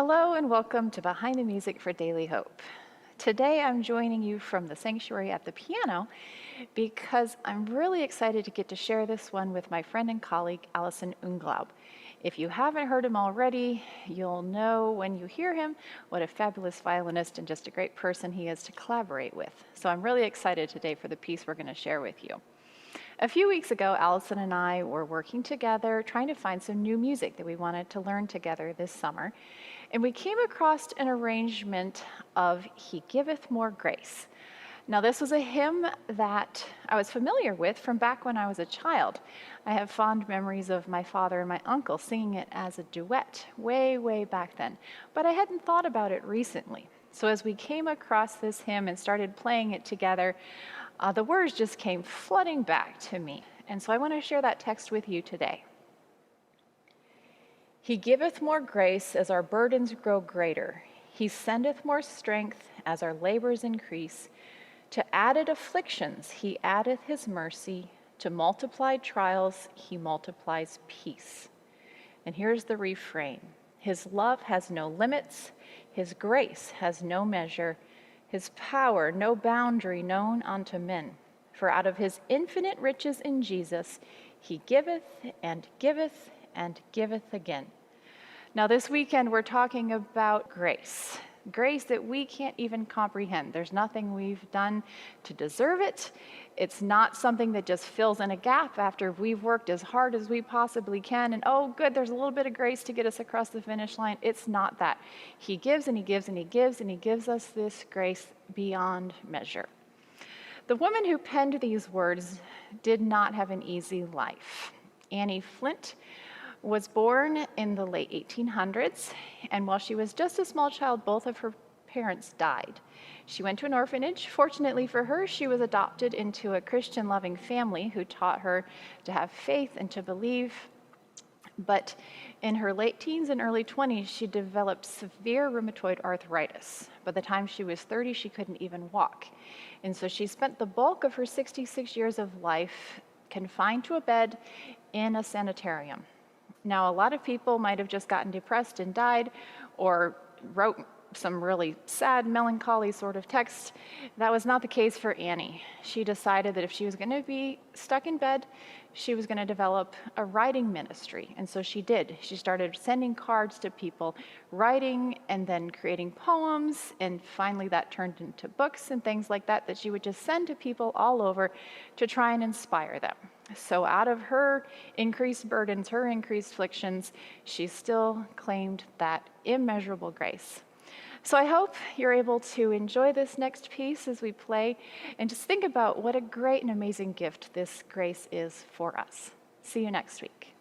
Hello and welcome to Behind the Music for Daily Hope. Today I'm joining you from the sanctuary at the piano because I'm really excited to get to share this one with my friend and colleague Allison Unglaub. If you haven't heard him already, you'll know when you hear him what a fabulous violinist and just a great person he is to collaborate with. So I'm really excited today for the piece we're going to share with you. A few weeks ago, Allison and I were working together trying to find some new music that we wanted to learn together this summer. And we came across an arrangement of He Giveth More Grace. Now, this was a hymn that I was familiar with from back when I was a child. I have fond memories of my father and my uncle singing it as a duet way back then, but I hadn't thought about it recently. So as we came across this hymn and started playing it together, the words just came flooding back to me. And so I want to share that text with you today. He giveth more grace as our burdens grow greater. He sendeth more strength as our labors increase. To added afflictions he addeth his mercy. To multiplied trials he multiplies peace. And here's the refrain. His love has no limits. His grace has no measure. His power no boundary known unto men. For out of his infinite riches in Jesus, he giveth and giveth and giveth again. Now this weekend we're talking about grace. Grace that we can't even comprehend. There's nothing we've done to deserve it. It's not something that just fills in a gap after we've worked as hard as we possibly can and oh good, there's a little bit of grace to get us across the finish line. It's not that. He gives and he gives and he gives and he gives us this grace beyond measure. The woman who penned these words did not have an easy life. Annie Flint was born in the late 1800s, and while she was just a small child, both of her parents died. She went to an orphanage. Fortunately for her, she was adopted into a Christian-loving family who taught her to have faith and to believe. But in her late teens and early 20s, she developed severe rheumatoid arthritis. By the time she was 30, she couldn't even walk. And so she spent the bulk of her 66 years of life confined to a bed in a sanitarium. Now, a lot of people might have just gotten depressed and died or wrote some really sad, melancholy sort of text. That was not the case for Annie. She decided that if she was going to be stuck in bed, she was going to develop a writing ministry. And so she did. She started sending cards to people, writing and then creating poems. And finally that turned into books and things like that that she would just send to people all over to try and inspire them. So out of her increased burdens, her increased afflictions, she still claimed that immeasurable grace. So I hope you're able to enjoy this next piece as we play and just think about what a great and amazing gift this grace is for us. See you next week.